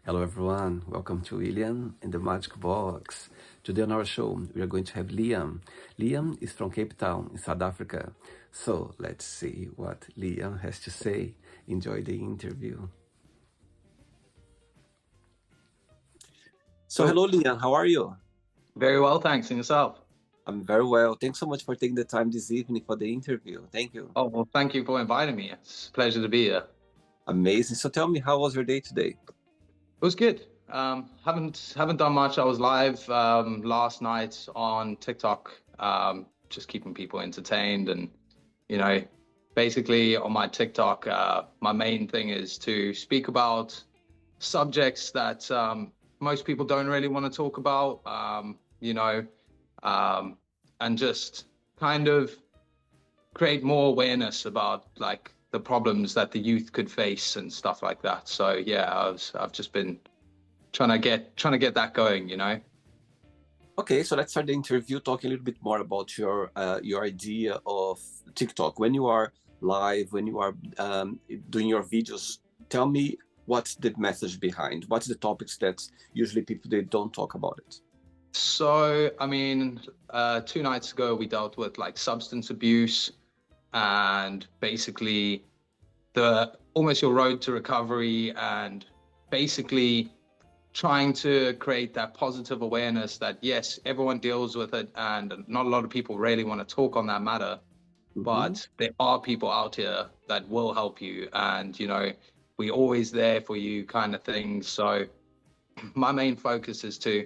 Hello, everyone. Welcome to William in the Magic Box. Today on our show, we are going to have Liam. Liam is from Cape Town in South Africa. So let's see what Liam has to say. Enjoy the interview. So, hello, Liam. How are you? Very well, thanks. And yourself? I'm very well. Thanks so much for taking the time this evening for the interview. Thank you. Oh, well, thank you for inviting me. It's a pleasure to be here. Amazing. So, tell me, how was your day today? It was good. Haven't done much. I was live last night on TikTok, just keeping people entertained, and you know, basically on my TikTok, my main thing is to speak about subjects that most people don't really want to talk about. Um, and just kind of create more awareness about like the problems that the youth could face and stuff like that. So yeah, I've just been trying to get that going. Okay, so let's start the interview talking a little bit more about your idea of TikTok. When you are live, when you are doing your videos, tell me what's the message behind? What's the topics that usually people they don't talk about it? So I mean, 2 nights ago we dealt with like substance abuse and basically the almost your road to recovery, and basically trying to create that positive awareness that yes, everyone deals with it and not a lot of people really want to talk on that matter, but there are people out here that will help you, and we're always there for you kind of thing. So my main focus is to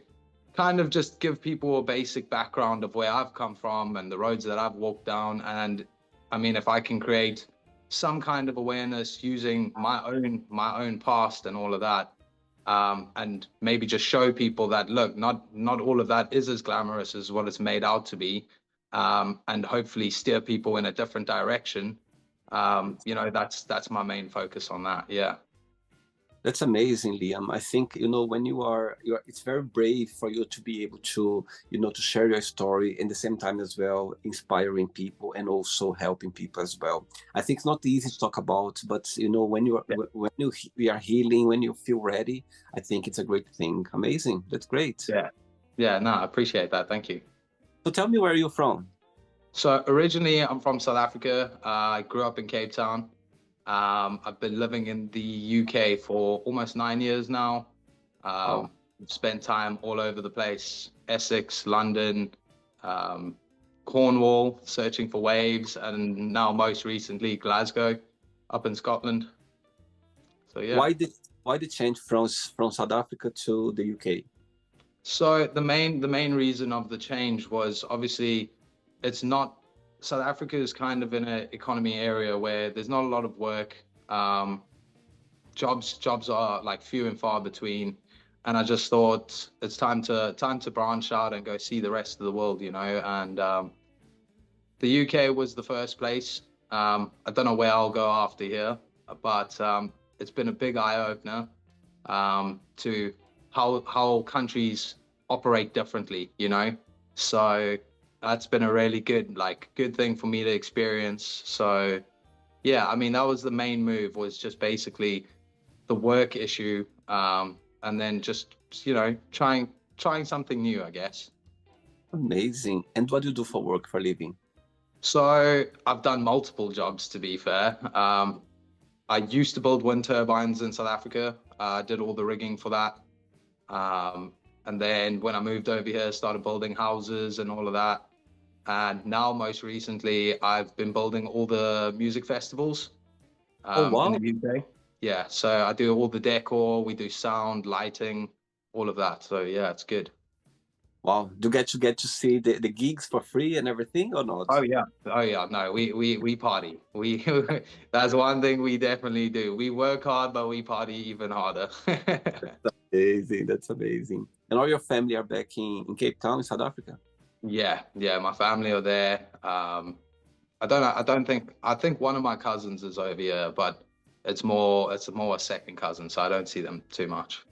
kind of just give people a basic background of where I've come from and the roads that I've walked down. And I mean, if I can create some kind of awareness using my own past and all of that, and maybe just show people that look, not all of that is as glamorous as what it's made out to be, and hopefully steer people in a different direction. That's my main focus on that. Yeah. That's amazing, Liam. I think when you're it's very brave for you to be able to to share your story and the same time as well inspiring people and also helping people as well. I think it's not easy to talk about, but when we are healing, when you feel ready, I think it's a great thing. Amazing. That's great. Yeah. Yeah, no, I appreciate that. Thank you. So tell me where you're from. So originally, I'm from South Africa. I grew up in Cape Town. I've been living in the UK for almost 9 years now. Oh, Spent time all over the place: Essex, London, um, Cornwall, searching for waves, and now most recently Glasgow, up in Scotland. So yeah. why the change from South Africa to the UK? So the main reason of the change was obviously it's not South Africa is kind of in an economy area where there's not a lot of work. Um, jobs are like few and far between, and I just thought it's time to branch out and go see the rest of the world. And the UK was the first place. I don't know where I'll go after here, but it's been a big eye opener to how countries operate differently. So that's been a really good thing for me to experience. So yeah, I mean that was the main move, was just basically the work issue, and then just trying something new, I guess. Amazing. And what do you do for work for a living? So I've done multiple jobs, to be fair. I used to build wind turbines in South Africa. I did all the rigging for that. And then when I moved over here, started building houses and all of that. And now, most recently, I've been building all the music festivals Oh, in wow. the UK. Yeah, so I do all the decor, we do sound, lighting, all of that. So yeah, it's good. Wow. Do you get to see the gigs for free and everything or not? Oh yeah. Oh yeah. No, we party. We that's one thing we definitely do. We work hard, but we party even harder. Amazing. That's amazing. And all your family are back in Cape Town in South Africa? Yeah, yeah, my family are there. I don't know, I think one of my cousins is over here, but it's more a second cousin, so I don't see them too much.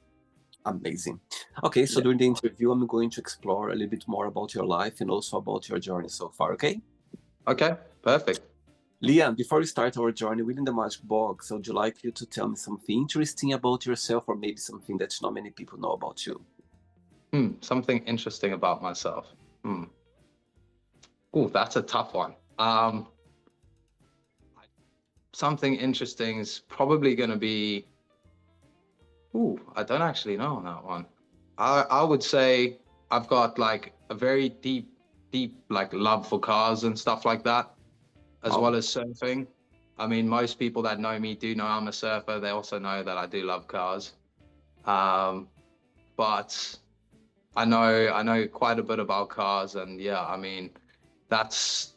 Amazing. Okay, so Yeah. during the interview, I'm going to explore a little bit more about your life and also about your journey so far, okay? Okay, perfect. Liam, before we start our journey within the magic box, I would like you to tell me something interesting about yourself, or maybe something that not many people know about you. Something interesting about myself. Oh, that's a tough one. Something interesting is probably going to be. I don't actually know on that one. I would say I've got like a very deep like love for cars and stuff like that, as Oh, well as surfing. I mean, most people that know me do know I'm a surfer. They also know that I do love cars. Um, but I know quite a bit about cars, and yeah, I mean, that's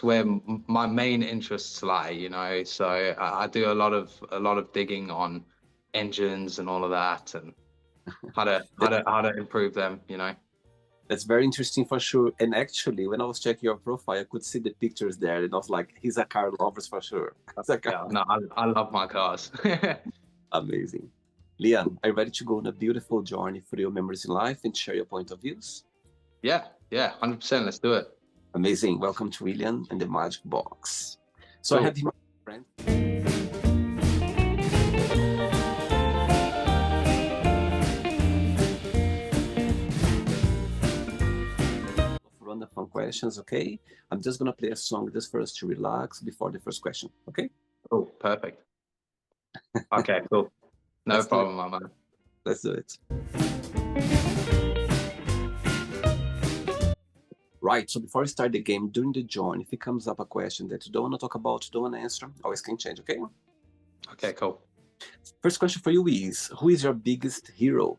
where my main interests lie, you know. So I do a lot of digging on engines and all of that, and how to improve them, you know. that's very interesting for sure. And actually, when I was checking your profile, I could see the pictures there, and I was like, he's a car lover for sure. He's a car. Yeah, no, I love my cars. Amazing. Liam, are you ready to go on a beautiful journey through your memories in life and share your point of views? Yeah, 100%. Let's do it. Amazing. Welcome to William and the Magic Box. So I Cool. have here my friend. Run the fun questions, okay? I'm just gonna play a song just for us to relax before the first question, okay? Oh, perfect. Okay, cool. No Let's do it. problem, my man. Let's do it. Right, so before we start the game, during the join, if it comes up a question that you don't want to talk about, you don't want to answer, always can change, okay? Okay, cool. First question for you is, who is your biggest hero?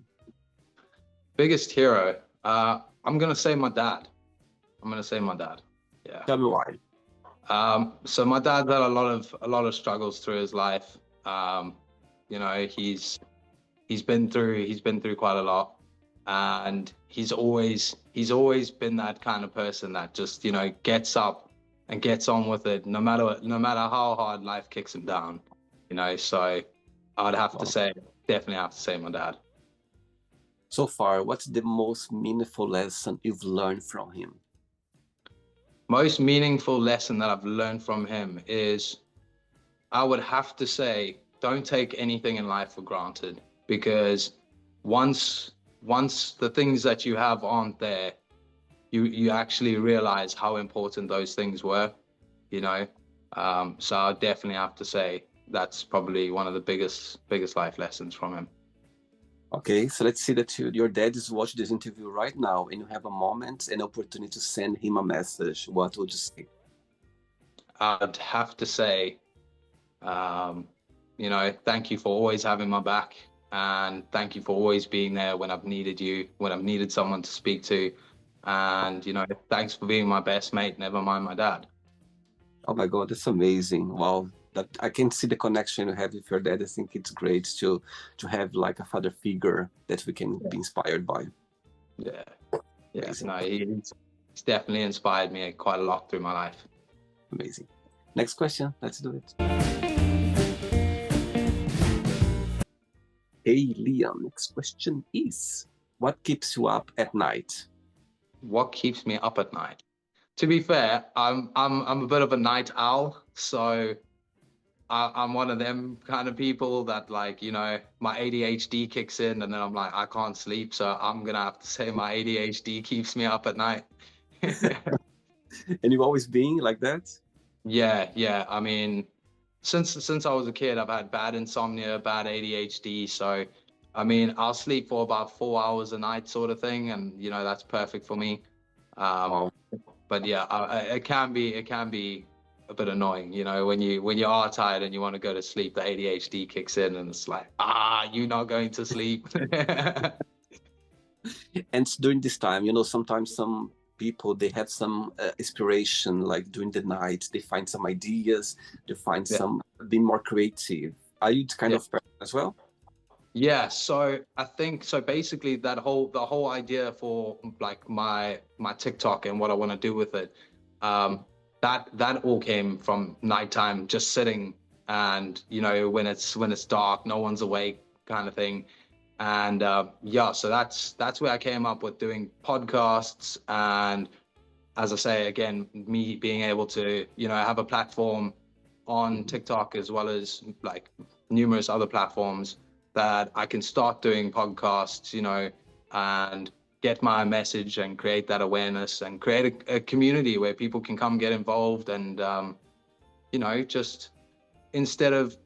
Biggest hero. I'm gonna say my dad. I'm gonna say my dad. Yeah. Tell me why. So my dad's had a lot of struggles through his life. You know, he's been through quite a lot, and he's always been that kind of person that just, you know, gets up and gets on with it, no matter how hard life kicks him down. You know, so I'd have to Well, say, definitely have to say my dad. so far, what's the most meaningful lesson you've learned from him? Most meaningful lesson that I've learned from him is, I would have to say, don't take anything in life for granted, because once once the things that you have aren't there, you actually realize how important those things were, you know. So I definitely have to say that's probably one of the biggest life lessons from him. Okay, so let's see that your dad is watching this interview right now and you have a moment, an opportunity to send him a message. What would you say? I'd have to say, um, you know, thank you for always having my back, and thank you for always being there when I've needed you, when I've needed someone to speak to. And, you know, thanks for being my best mate, never mind my dad. Oh my God, that's amazing. Wow. That I can see the connection you have with your dad. I think it's great to have like a father figure that we can be inspired by. Yeah. Yeah. Amazing. No, he's definitely inspired me quite a lot through my life. Amazing. Next question. Let's do it. Hey, Liam. Next question is, what keeps you up at night? What keeps me up at night? To be fair, I'm a bit of a night owl, so I'm one of them kind of people that, like, you know, my ADHD kicks in and then I'm like, I can't sleep. So I'm gonna have to say my ADHD keeps me up at night. And you've always been like that? Yeah. I mean, since I was a kid, I've had bad insomnia, bad ADHD. So, I mean, I'll sleep for about 4 hours a night, sort of thing, and you know that's perfect for me. Um, Wow. but yeah, it can be a bit annoying, you know, when you are tired and you want to go to sleep, the ADHD kicks in, and it's like, you're not going to sleep. And during this time, sometimes some people they have some inspiration, like during the night, they find some ideas, they find Yeah, some being more creative. Are you the kind yeah. of person as well? Yeah, so I think so basically the whole idea for like my TikTok and what I want to do with it, um, that all came from nighttime, just sitting, and you know, when it's dark, no one's awake, kind of thing. And yeah, so that's where I came up with doing podcasts. And as I say again, me being able to, you know, have a platform on TikTok as well as like numerous other platforms that I can start doing podcasts, you know, and get my message and create that awareness and create a community where people can come get involved and, you know, just instead of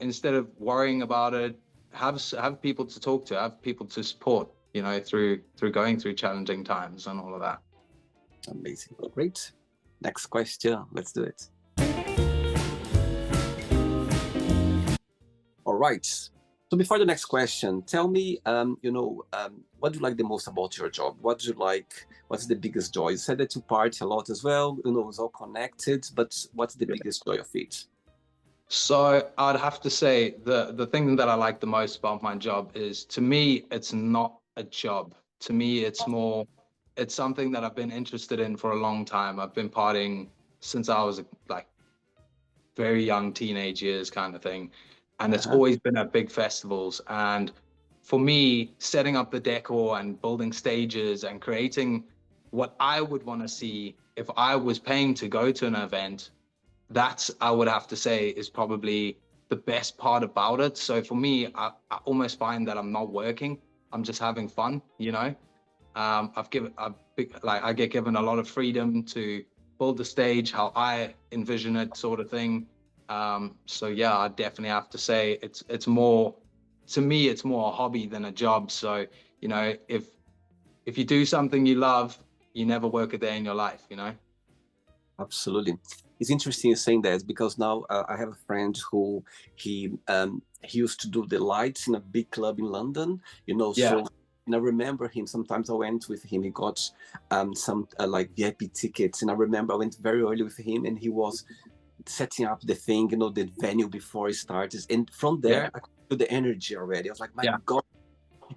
worrying about it, have people to talk to, have people to support, you know, through going through challenging times and all of that. Amazing. Great. Next question. Let's do it. All right. So before the next question, tell me, what do you like the most about your job? What do you like? What's the biggest joy? You said that you party a lot as well. You know, it's all connected, but what's the biggest joy of it? So I'd have to say the thing that I like the most about my job is, to me, it's not a job. To me, it's something that I've been interested in for a long time. I've been partying since I was like very young, teenage years kind of thing. And it's always been at big festivals. And for me, setting up the decor and building stages and creating what I would want to see if I was paying to go to an event, that's, I would have to say, is probably the best part about it. So for me, I almost find that I'm not working. I'm just having fun, you know. I get given a lot of freedom to build the stage how I envision it, sort of thing. So yeah, I definitely have to say it's more, to me, it's more a hobby than a job. So, you know, if you do something you love, you never work a day in your life, you know. Absolutely. It's interesting saying that, because now I have a friend who he used to do the lights in a big club in London, you know. Yeah. So, and I remember him, sometimes I went with him, he got some like VIP tickets, and I remember I went very early with him, and he was setting up the thing, you know, the venue before it started, and from there, Yeah. I could feel the energy already. I was like, my Yeah. God.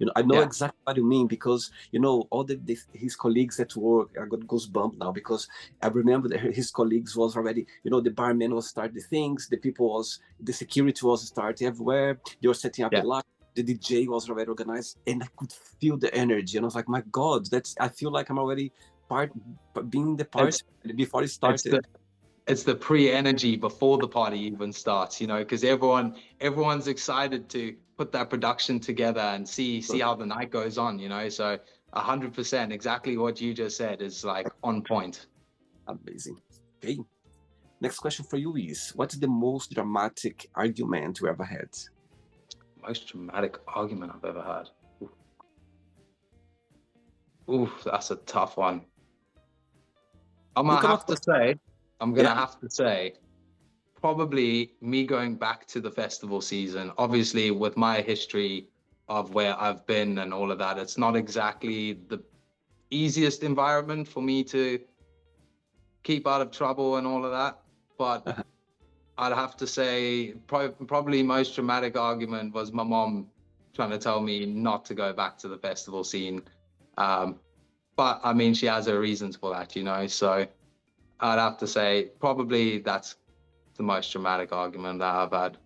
You know, I know Yeah. exactly what you mean, because, you know, all his colleagues at work, I got goosebumps now, because I remember that his colleagues was already, you know, the barman was starting the things, the security was starting everywhere, they were setting up Yeah. the light, the DJ was already organized, and I could feel the energy, and I was like, my God, I feel like I'm already being the party before it started. It's the pre-energy before the party even starts, you know, because everyone's excited to put that production together and see how the night goes on, you know. So 100%, exactly what you just said is like on point. Amazing. Okay. Next question for you is, what's the most dramatic argument you ever had? Most dramatic argument I've ever had. Oof, that's a tough one. I'm gonna have to say, probably me going back to the festival season. Obviously, with my history of where I've been and all of that, it's not exactly the easiest environment for me to keep out of trouble and all of that. But I'd have to say, probably most dramatic argument was my mom trying to tell me not to go back to the festival scene. But I mean, she has her reasons for that, you know. So I'd have to say probably that's the most dramatic argument that I've had.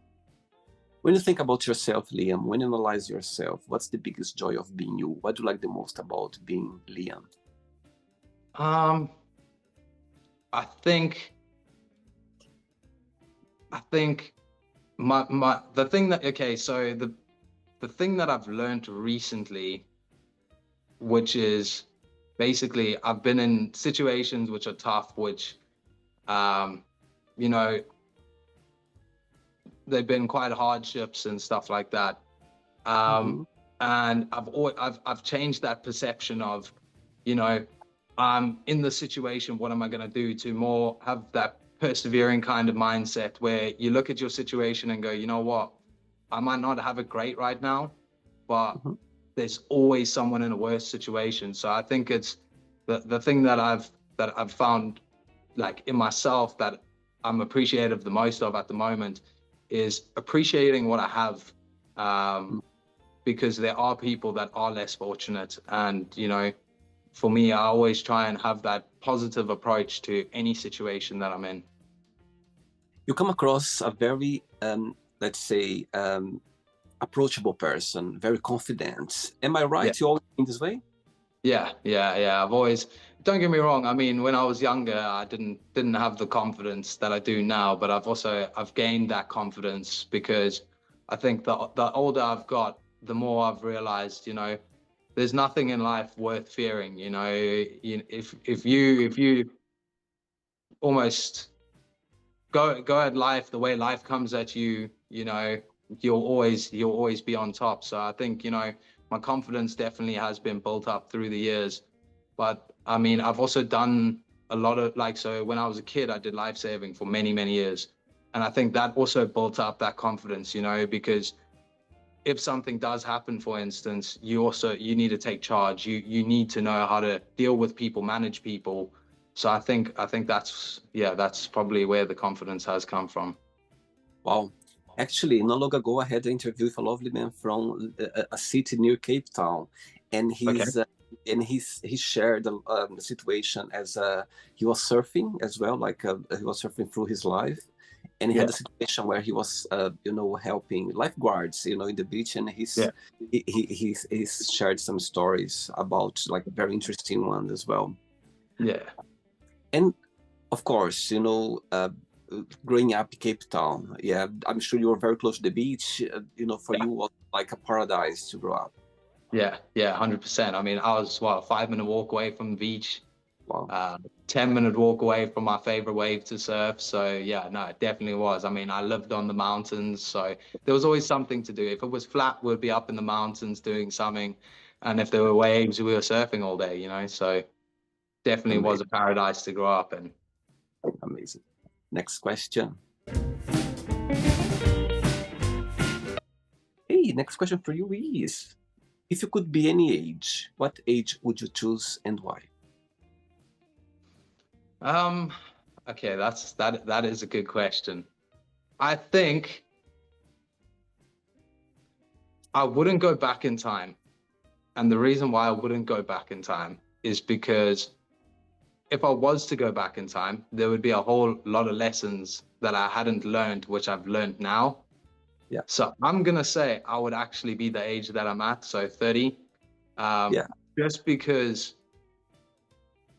When you think about yourself, Liam, when you analyze yourself, what's the biggest joy of being you? What do you like the most about being Liam? I think the thing that, okay, so the thing that I've learned recently, which is basically I've been in situations which are tough, which you know, they've been quite hardships and stuff like that. And I've changed that perception of, you know, I'm in the situation, what am I going to do, to more have that persevering kind of mindset where you look at your situation and go, you know what, I might not have it great right now, but there's always someone in a worse situation. So I think it's the thing that I've found, like, in myself, that I'm appreciative the most of at the moment is appreciating what I have, because there are people that are less fortunate. And, you know, for me, I always try and have that positive approach to any situation that I'm in. You come across a very, let's say, approachable person, very confident. Am I right? Yeah. You always in this way? Yeah. I've always don't get me wrong. I mean, when I was younger, I didn't have the confidence that I do now, but I've gained that confidence because I think the older I've got, the more I've realized, there's nothing in life worth fearing. If you almost go at life the way life comes at you, you'll always be on top. So I think, my confidence definitely has been built up through the years. But I mean, I've also done a lot of so when I was a kid, I did lifesaving for many, many years. And I think that also built up that confidence, because if something does happen, for instance, you need to take charge. You need to know how to deal with people, manage people. So I think that's probably where the confidence has come from. Wow. Actually, not long ago, I had an interview with a lovely man from a city near Cape Town, and Okay. he shared the situation as he was surfing as well, like he was surfing through his life, and he had Yeah. a situation where he was, helping lifeguards, in the beach, and Yeah. he shared some stories about like very interesting ones as well. Yeah. And of course, growing up in Cape Town, yeah, I'm sure you were very close to the beach. For you was like a paradise to grow up. Yeah. Yeah. 100%. I mean, I was a 5 minute walk away from the beach, Wow. 10-minute walk away from my favorite wave to surf. So yeah, no, it definitely was. I mean, I lived on the mountains, so there was always something to do. If it was flat, we'd be up in the mountains doing something, and if there were waves, we were surfing all day. So definitely was Amazing. a paradise to grow up in. Amazing. Next question. Hey, next question for you is, if you could be any age, what age would you choose and why? Um, okay, that is a good question. I think I wouldn't go back in time. And the reason why I wouldn't go back in time is because if I was to go back in time, there would be a whole lot of lessons that I hadn't learned, which I've learned now. Yeah. So I'm gonna say I would actually be the age that I'm at, so 30. Yeah. Just because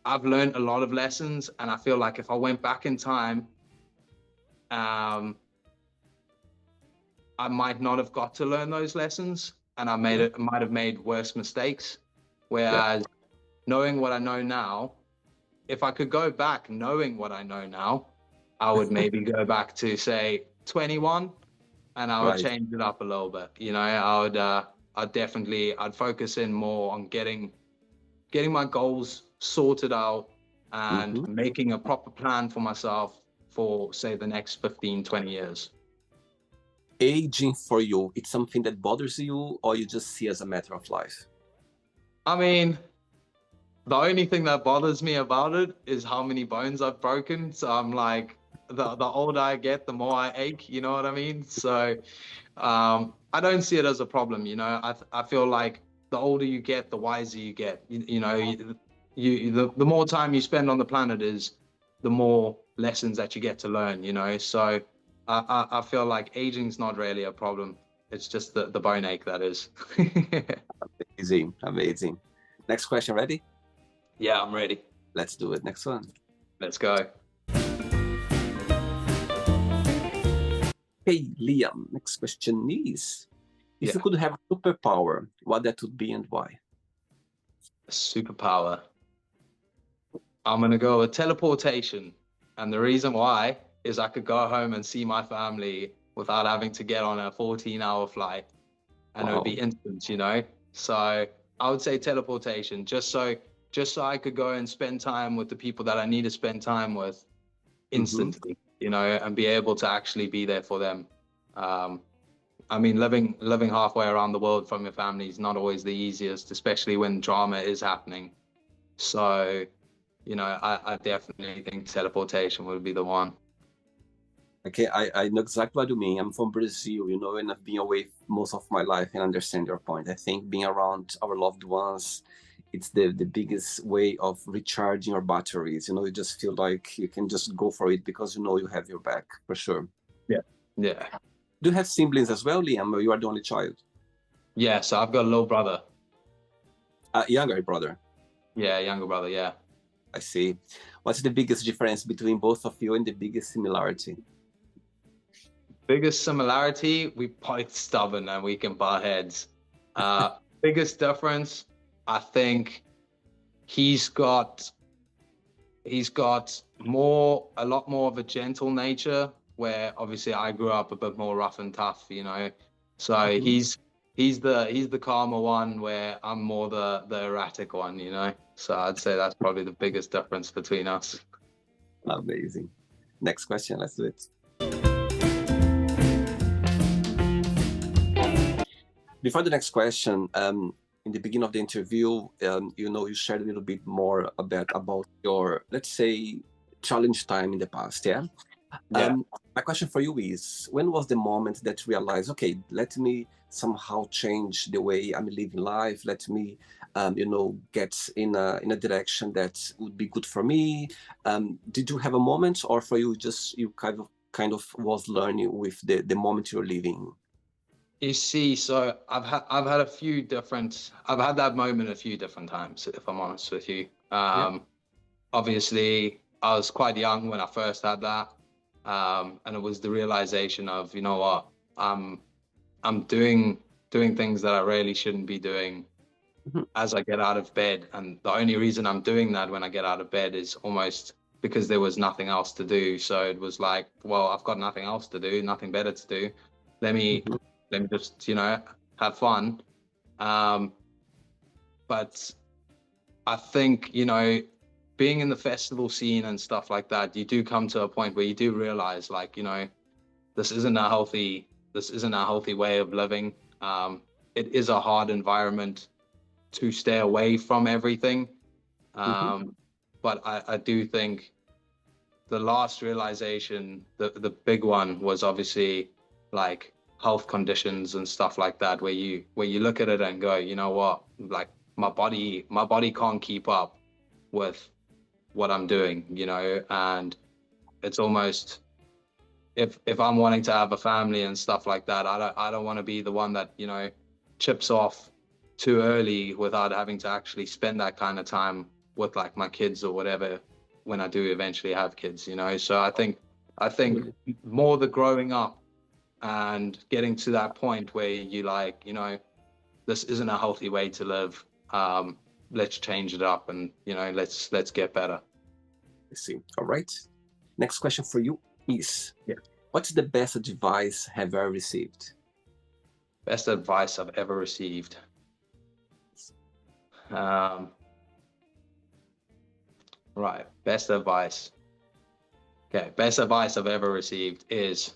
I've learned a lot of lessons, and I feel like if I went back in time, um, I might not have got to learn those lessons, and Yeah. might have made worse mistakes. Yeah. Whereas knowing what I know now, if I could go back knowing what I know now, I would maybe go back to say 21, and I would Right. change it up a little bit. I'd focus in more on getting my goals sorted out and Hmm. making a proper plan for myself for, say, the next 15, 20 years. Aging for you, it's something that bothers you, or you just see as a matter of life? I mean, the only thing that bothers me about it is how many bones I've broken. So I'm like, the older I get, the more I ache. You know what I mean? So I don't see it as a problem. I feel like the older you get, the wiser you get. The more time you spend on the planet is the more lessons that you get to learn. So I feel like aging's not really a problem. It's just the bone ache that is. Amazing. Amazing. Next question, ready? Yeah, I'm ready. Let's do it. Next one. Let's go. Hey, Liam, next question is, if you Yeah, could have a superpower, what that would be and why? superpower. I'm gonna go with teleportation, and the reason why is I could go home and see my family without having to get on a 14-hour flight, and it would Wow. be instant. So I would say teleportation, just so I could go and spend time with the people that I need to spend time with Hmm. instantly, and be able to actually be there for them. Um, I mean, living halfway around the world from your family is not always the easiest, especially when drama is happening. So, I definitely think teleportation would be the one. Okay, I know exactly what you mean. I'm from Brazil, and I've been away most of my life and understand your point. I think being around our loved ones, it's the biggest way of recharging your batteries. You just feel like you can just go for it because you have your back, for sure. Yeah. Yeah. Do you have siblings as well, Liam, or you are the only child? Yeah. So I've got a little brother. Younger brother. Yeah, younger brother. Yeah. I see. What's the biggest difference between both of you and the biggest similarity? Biggest similarity, we both stubborn and we can butt heads. Biggest difference, I think he's got a lot more of a gentle nature, where obviously I grew up a bit more rough and tough, you know. So Mhm. he's the calmer one, where I'm more the erratic one, you know. So I'd say that's probably the biggest difference between us. Amazing. Next question, let's do it. Before the next question, in the beginning of the interview, you shared a little bit more about your, let's say, challenge time in the past, yeah? Yeah. My question for you is, when was the moment that you realized, okay, let me somehow change the way I'm living life. Let me, get in a direction that would be good for me. Did you have a moment, or for you, just you kind of was learning with the moment you're living? You see, so I've had a few different I've had that moment a few different times, if I'm honest with you. Yeah. Obviously I was quite young when I first had that. And it was the realization of, you know what, I'm doing things that I really shouldn't be doing Mhm. as I get out of bed. And the only reason I'm doing that when I get out of bed is almost because there was nothing else to do. So it was like, well, I've got nothing else to do, nothing better to do. Let me Mhm. let me just, have fun. Um, but I think, being in the festival scene and stuff like that, you do come to a point where you do realize, like, this isn't a healthy way of living. It is a hard environment to stay away from everything. Mhm. But I do think the last realization, the big one, was obviously like health conditions and stuff like that, where you look at it and go, you know what, like my body can't keep up with what I'm doing, and it's almost, if I'm wanting to have a family and stuff like that, I don't want to be the one that, chips off too early without having to actually spend that kind of time with like my kids or whatever when I do eventually have kids, So I think more the growing up and getting to that point where you like, this isn't a healthy way to live. Let's change it up, and let's get better. I see. All right. Next question for you is, Yeah. what's the best advice have you ever received? Best advice I've ever received. Um, right. Best advice. Okay. Best advice I've ever received is,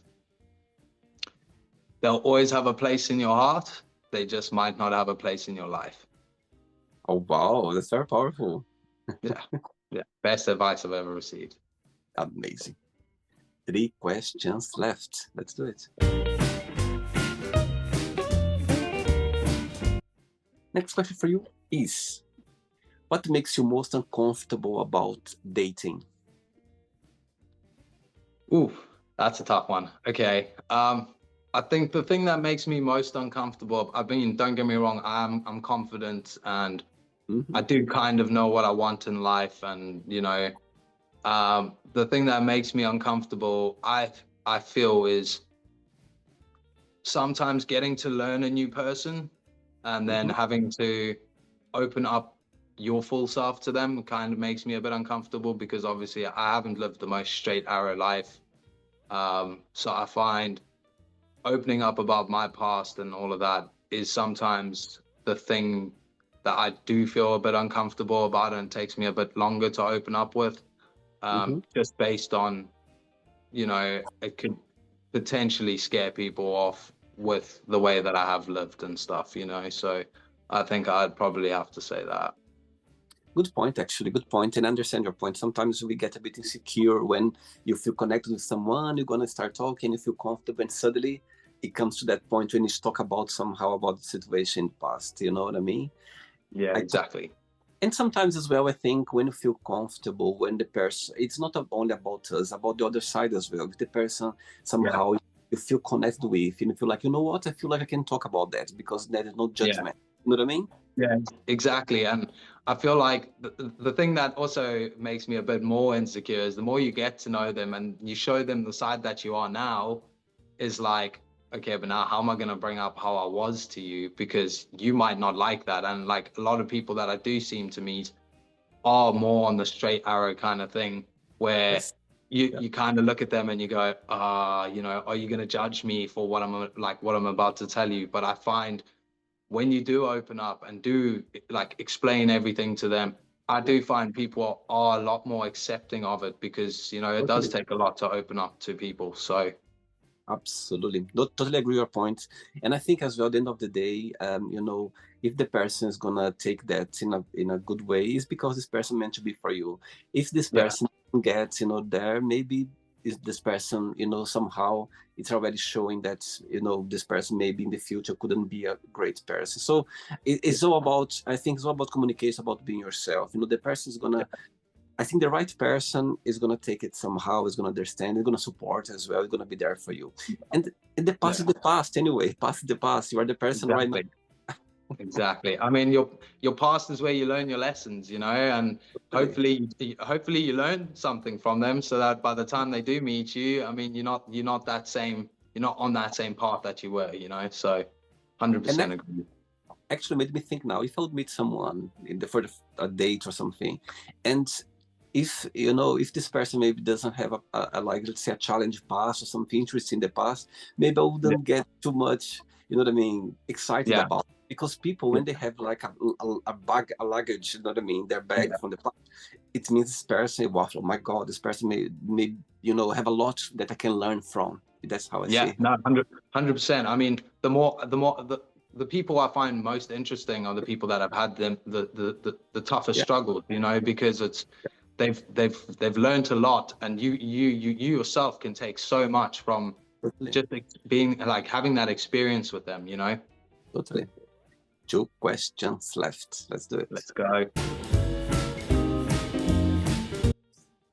they'll always have a place in your heart. They just might not have a place in your life. Oh, wow, that's very powerful. Yeah. Yeah. Best advice I've ever received. Amazing. 3 questions left. Let's do it. Next question for you is, what makes you most uncomfortable about dating? Ooh, that's a tough one. Okay. I think the thing that makes me most uncomfortable, I mean, don't get me wrong, I'm confident and I Mhm. do kind of know what I want in life, and the thing that makes me uncomfortable, I feel, is sometimes getting to learn a new person and then Mhm. having to open up your full self to them kind of makes me a bit uncomfortable, because obviously I haven't lived the most straight arrow life. So I find opening up about my past and all of that is sometimes the thing that I do feel a bit uncomfortable about, and it takes me a bit longer to open up with, Mhm. just based on, it could potentially scare people off with the way that I have lived and stuff. So I think I'd probably have to say that. Good point, actually. Good point. And I understand your point. Sometimes we get a bit insecure when you feel connected with someone, you're going to start talking, you feel comfortable, and suddenly it comes to that point when you talk about somehow about the situation in the past. You know what I mean? Yeah, I to- exactly. and sometimes as well, I think when you feel comfortable, when the person, it's not only about us, about the other side as well. If the person Yeah. somehow you feel connected with, and you feel like, you know what, I feel like I can talk about that because there is no Yeah. judgment. You know what I mean? Yeah, exactly. And I feel like the thing that also makes me a bit more insecure is the more you get to know them and you show them the side that you are now, is like, okay, but now how am I going to bring up how I was to you? Because you might not like that. And like a lot of people that I do seem to meet are more on the straight arrow kind of thing, where Yes. Yeah. you kind of look at them and you go, are you going to judge me for what I'm about to tell you? But I find when you do open up and do like explain everything to them, I do find people are a lot more accepting of it because, it does Totally. take a lot to open up to people. So, Absolutely. No, totally agree your point. And I think as well, at the end of the day, if the person is gonna take that in a good way, it's because this person meant to be for you. If this yeah, person gets, there, maybe is this person, somehow it's already showing that, this person maybe in the future couldn't be a great person. So it's all about, I think it's all about communication, about being yourself. The person is gonna, I think the right person is gonna take it somehow, is gonna understand, is gonna support as well, is gonna be there for you. And the past yeah, is the past anyway. Past is the past. You are the person right now. exactly. Exactly. I mean, your past is where you learn your lessons, and Totally. hopefully you learn something from them so that by the time they do meet you, I mean, you're not on that same path that you were, So And 100% that agree. actually made me think now. If I would meet someone a date or something, and if this person maybe doesn't have a like, let's say, a challenge past or something interesting in the past, maybe I Yeah. wouldn't get too much, what I mean, excited Yeah. about it. Because people, Yeah. when they have like a bag, a luggage, what I mean, their bag Yeah. from the past, it means this person, wow, oh my God, this person may have a lot that I can learn from. That's how I see Yeah, it. no, 100%. I mean, the people I find most interesting are the people that have had the toughest Yeah, struggles, because they've learned a lot, and you yourself can take so much from totally, just being like having that experience with them. totally. Two questions left. Let's do it. Let's go.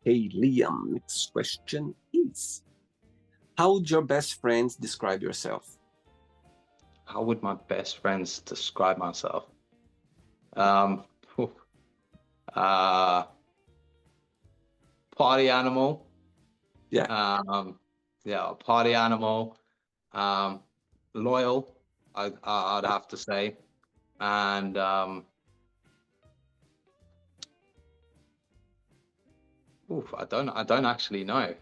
Hey, Liam, next question is, how would your best friends describe yourself? How would my best friends describe myself? Um, phew, uh, party animal. Yeah. Um, yeah, party animal. Um, Loyal, I'd have to say, and I don't actually know.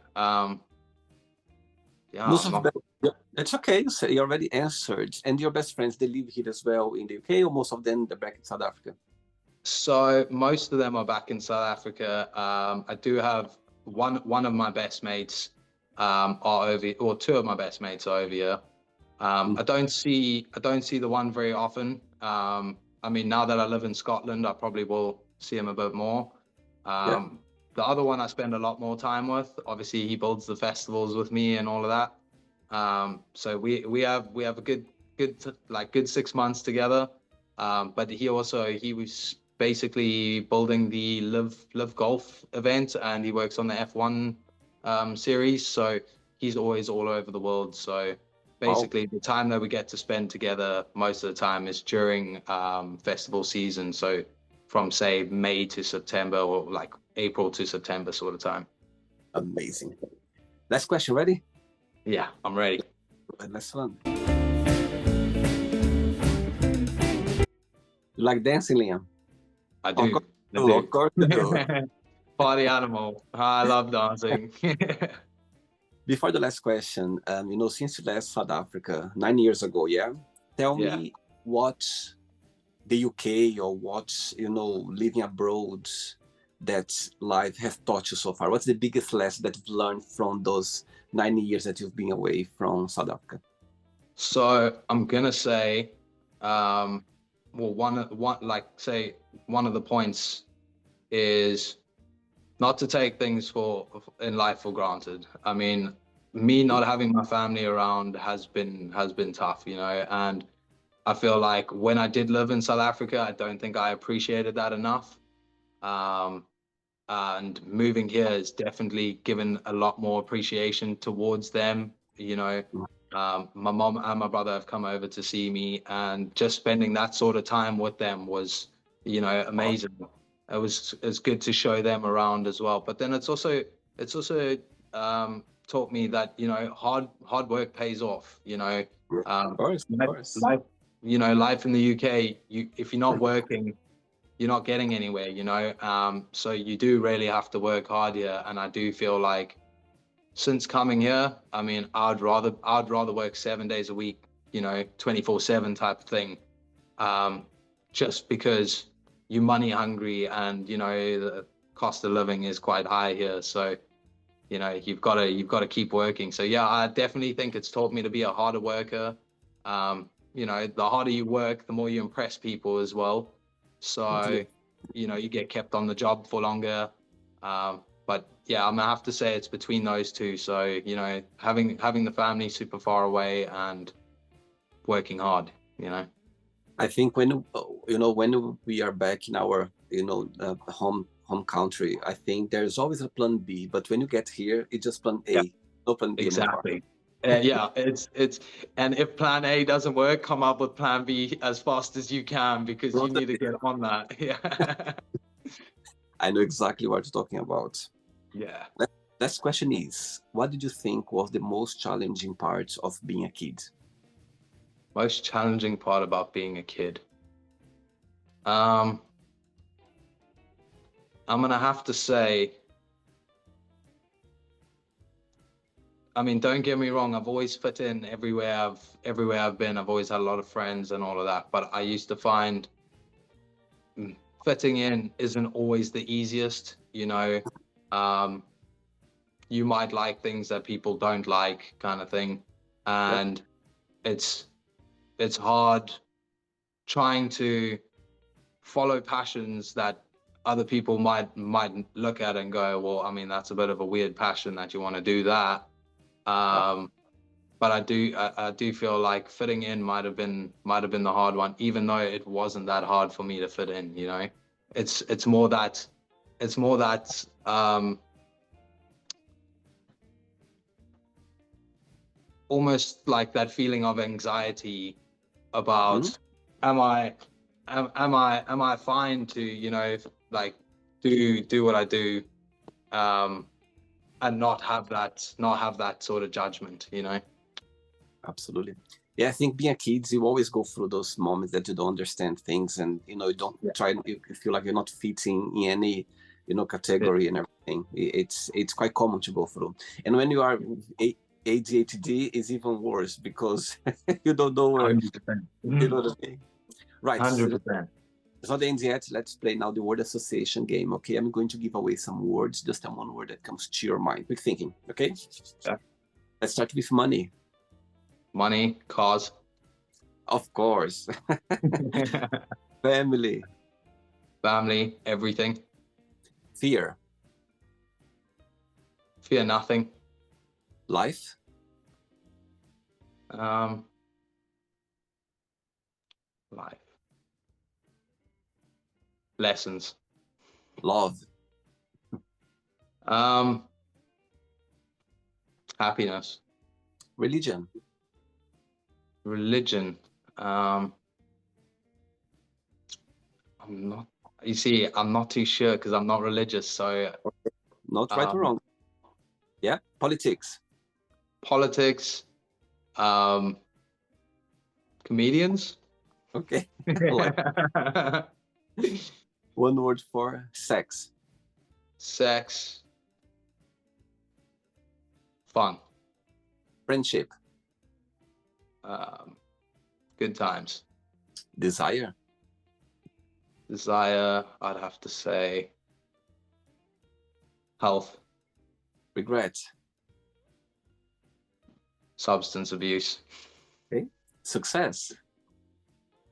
Yeah, Most I'm of not. them, yeah, it's okay. You already answered. And your best friends, they live here as well in the UK, or most of them, they're back in South Africa? So most of them are back in South Africa. I do have one of my best mates are over, or two of my best mates are over here. Mm. I don't see the one very often. I mean, now that I live in Scotland, I probably will see him a bit more. Yeah. The other one I spend a lot more time with. Obviously, he builds the festivals with me and all of that. So we have a good 6 months together. But he was basically building the live golf event, and he works on the F1 series. So he's always all over the world. So Wow. basically, the time that we get to spend together most of the time is during festival season. So from say May to September, or like April to September sort of time. Amazing. Last question, ready? Yeah, I'm ready. Last one. You like dancing, Liam? I Of do. course I you do. do. Of course you do. Party animal. I love dancing. Before the last question, since you left South Africa 9 years ago, yeah, tell Yeah. me what the UK or what living abroad that life has taught you so far. What's the biggest lesson that you've learned from those 9 years that you've been away from South Africa? So I'm gonna say, well, one of the points is not to take things in life for granted. I mean, me not having my family around has been tough, and I feel like when I did live in South Africa, I don't think I appreciated that enough. Um, and moving here has definitely given a lot more appreciation towards them. My mom and my brother have come over to see me, and just spending that sort of time with them was, amazing. It's good to show them around as well. But then it's also taught me that hard work pays off. Of course, of Life, course. life, life in the UK. If you're not working, you're not getting anywhere. So you do really have to work hard here, and I do feel like since coming here, I mean, I'd rather work 7 days a week, 24/7 type of thing, um, just because you're money hungry and the cost of living is quite high here. So you've got to keep working. So yeah, I definitely think it's taught me to be a harder worker. The harder you work, the more you impress people as well. Totally. So you get kept on the job for longer. But yeah, I'm gonna have to say it's between those two. So having the family super far away and working hard. You know. I think when we are back in our home country, I think there's always a plan B. But when you get here, it's just plan Yeah. A, no plan B anymore. Exactly. Yeah, it's and if plan A doesn't work, come up with plan B as fast as you can because you need to Totally. get on that. Yeah. I know exactly what you're talking about. Yeah. Last question is, what did you think was the most challenging part of being a kid? Most challenging part about being a kid. Um, I'm gonna have to say, I mean, don't get me wrong, I've always fit in everywhere I've been. I've always had a lot of friends and all of that, but I used to find fitting in isn't always the easiest. Um, you might like things that people don't like, kind of thing, Yep. and it's it's hard trying to follow passions that other people might look at and go, well, I mean, that's a bit of a weird passion that you want to do that. Yep. But I do feel like fitting in might have been the hard one, even though it wasn't that hard for me to fit in. It's more that almost like that feeling of anxiety Mhm. about am I am I fine to like do what I do, um and not have that sort of judgment. Absolutely. Yeah, I think being a kid, you always go through those moments that you don't understand things, and you don't Yeah. try. You feel like you're not fitting in any, Yeah. category and everything. It's quite common to go through. And when you are ADHD, is even worse because you don't know where. 100%. You know what I mean? Right. So 100%. it's not the end yet. Let's play now the word association game. Okay, I'm going to give away some words, just one word that comes to your mind. Quick thinking. Okay. Yeah. Let's start with money. Money, cars. Of course. Family. Family, everything. Fear. Fear nothing. Life. um Life, lessons. Love. um Happiness. Religion. Religion. I'm not You see, I'm not too sure because I'm not religious. So Not right or um wrong. Yeah. Politics. politics. um Comedians. Okay. Like one word for sex. Sex. Fun. Friendship. um Good times. Desire. Desire, I'd have to say health. Regret. Substance abuse. Okay. Success.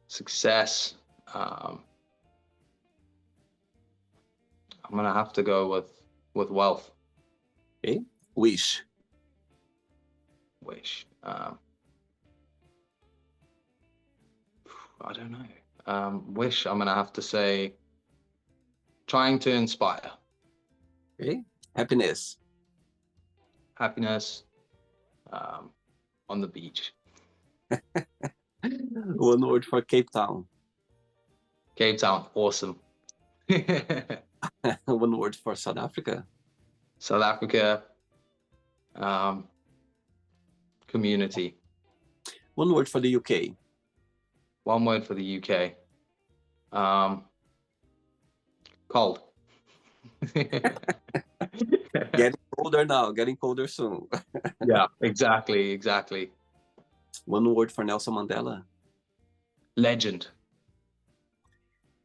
Success. I'm gonna have to go with wealth. Okay. Wish. Wish. I don't know. Wish. I'm gonna have to say trying to inspire. Okay. Happiness. Happiness. Um, on the beach. One word for Cape Town. Cape Town, awesome. One word for South Africa. South Africa, community. One word for the UK. One word for the UK. Cold. Getting colder now, getting colder soon. Yeah, exactly. One word for Nelson Mandela. Legend.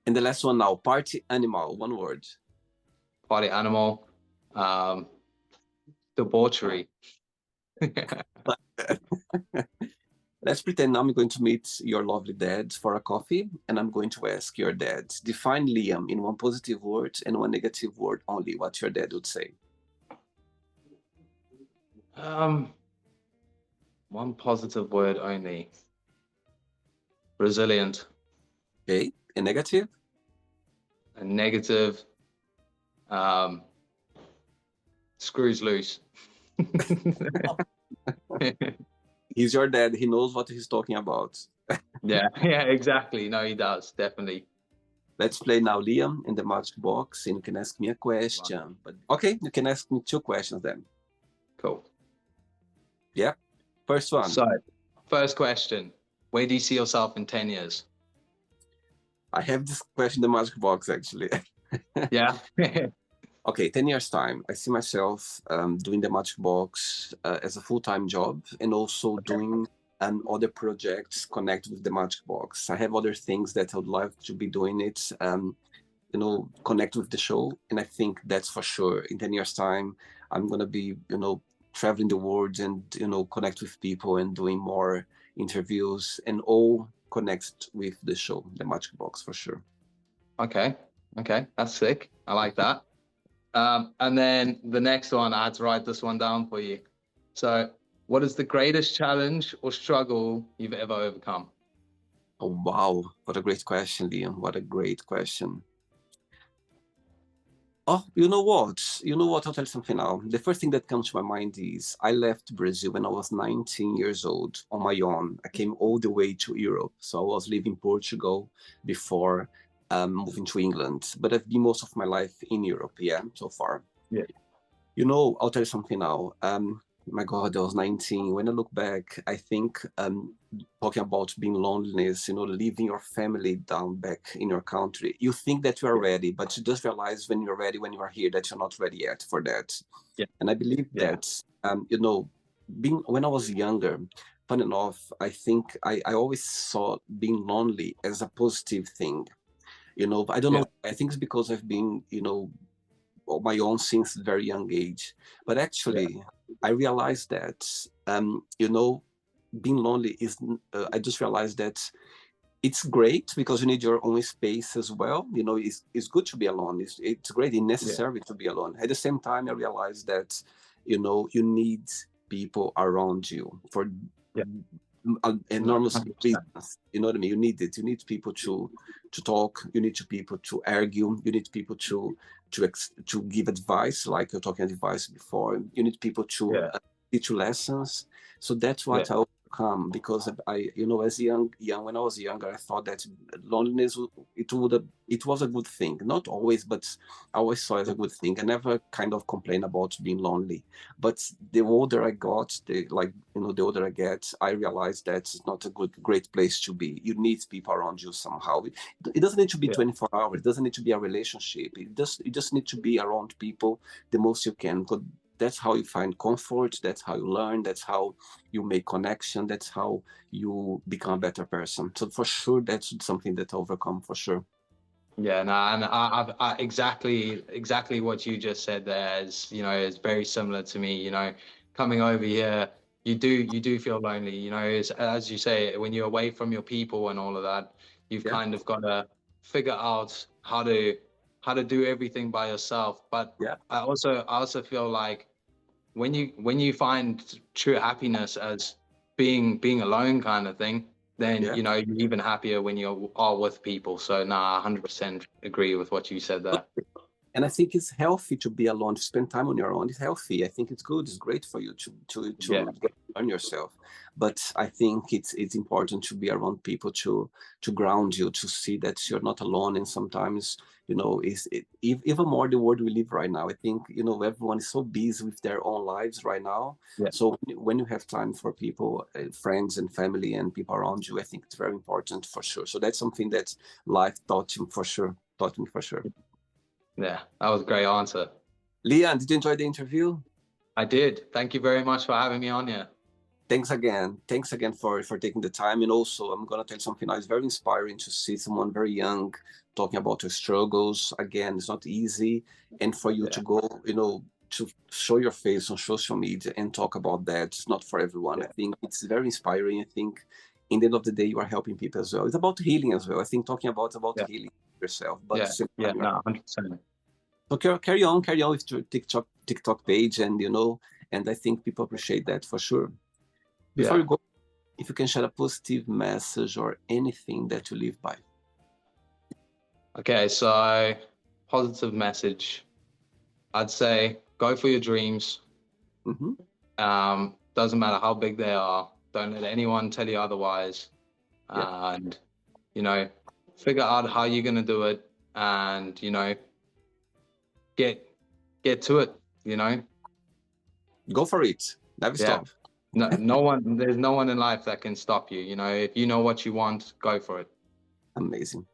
And the last one now, party animal, one word. Party animal. Debauchery. Let's pretend I'm going to meet your lovely dad for a coffee, and I'm going to ask your dad, define Liam in one positive word and one negative word only, what your dad would say. One positive word only. Resilient. Okay, a negative? A negative. Screws loose. He's your dad. He knows what he's talking about. Yeah, exactly. No, he does, definitely. Let's play now, Liam, in the magic box, and you can ask me a question. But okay, you can ask me 2 questions then. Cool. Yeah. First one. So, first question. Where do you see yourself in 10 years? I have this question in the magic box, actually. Yeah. Okay, 10 years time, I see myself doing the magic box as a full-time job, and also doing other projects connected with the magic box. I have other things that I would like to be doing it, connect with the show. And I think that's for sure. In 10 years time, I'm going to be, traveling the world and, connect with people and doing more interviews, and all connect with the show, the magic box, for sure. Okay. That's sick. I like that. And then the next one, I had to write this one down for you. So, what is the greatest challenge or struggle you've ever overcome? Oh, wow. What a great question, Liam. What a great question. Oh, you know what? I'll tell you something now. The first thing that comes to my mind is I left Brazil when I was 19 years old on my own. I came all the way to Europe. So I was living in Portugal before moving to England. But I've been most of my life in Europe, so far. Yeah. I'll tell you something now. My God, I was 19. When I look back, I think talking about being loneliness, leaving your family down back in your country, you think that you are ready, but you just realize when you're ready, when you are here, that you're not ready yet for that. Yeah. And I believe that, when I was younger, fun enough, I think I always saw being lonely as a positive thing. I don't know. I think it's because I've been, on my own since a very young age. But actually, I realized that, being lonely is, I just realized that it's great because you need your own space as well. It's good to be alone. It's great and necessary to be alone. At the same time, I realized that, you need people around you for enormous reasons. You know what I mean? You need it. You need people to talk. You need people to argue. You need people to give advice, like you're talking advice before. You need people to teach you lessons. So that's what I overcome, because I as young when I was younger, I thought that loneliness it was a good thing. Not always, but I always saw it as a good thing. I never kind of complained about being lonely. But the older I got, the older I get, I realized that it's not a great place to be. You need people around you somehow. It doesn't need to be 24 hours. It doesn't need to be a relationship. You just need to be around people the most you can. Because that's how you find comfort. That's how you learn. That's how you make connection. That's how you become a better person. So for sure, that's something that I overcome for sure. Yeah, no, and I exactly what you just said there is very similar to me. Coming over here, you do feel lonely. As you say, when you're away from your people and all of that, you've kind of got to figure out how to do everything by yourself. But I also feel like when you find true happiness as being alone kind of thing, then you're even happier when you are with people. So I 100% agree with what you said there. And I think it's healthy to be alone, to spend time on your own. It's healthy. I think it's good. It's great for you to get learn yourself. But I think it's important to be around people to ground you, to see that you're not alone. And sometimes, even more the world we live right now. I think, everyone is so busy with their own lives right now. Yeah. So when you have time for people, friends and family and people around you, I think it's very important for sure. So that's something that life taught me for sure. Yeah, that was a great answer. Leon, did you enjoy the interview? I did. Thank you very much for having me on here. Thanks again for taking the time. And also, I'm gonna tell you something now. It's very inspiring to see someone very young talking about your struggles. Again, it's not easy, and for you to go, to show your face on social media and talk about that, it's not for everyone. I think it's very inspiring. I think in the end of the day, you are helping people as well. It's about healing as well. I think talking about healing yourself, but no, 100%. So carry on with your TikTok page, and I think people appreciate that for sure. Before you go, if you can share a positive message or anything that you live by. Okay, so positive message. I'd say go for your dreams. Doesn't matter how big they are. Don't let anyone tell you otherwise. And, figure out how you're going to do it and, get to it, Go for it. Never stop. There's no one in life that can stop you. If you know what you want, go for it. Amazing.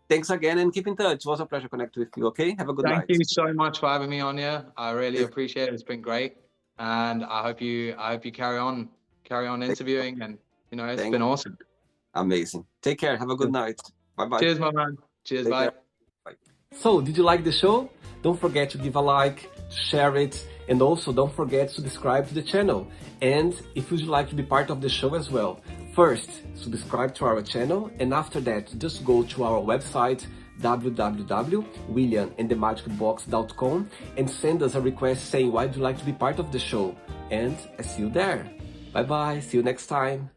Thanks again and keep in touch. It was a pleasure connecting with you. Okay, have a good night. Thank you so much for having me on here. I really appreciate it. It's been great, and I hope you carry on interviewing, and it's been awesome. Amazing. Take care. Have a good night. Bye. Cheers, my man. Cheers. Bye. So, did you like the show? Don't forget to give a like, to share it, and also don't forget to subscribe to the channel. And if you'd like to be part of the show as well, first, subscribe to our channel, and after that, just go to our website, www.williamandthemagicbox.com, and send us a request saying why would you like to be part of the show. And I see you there. Bye-bye. See you next time.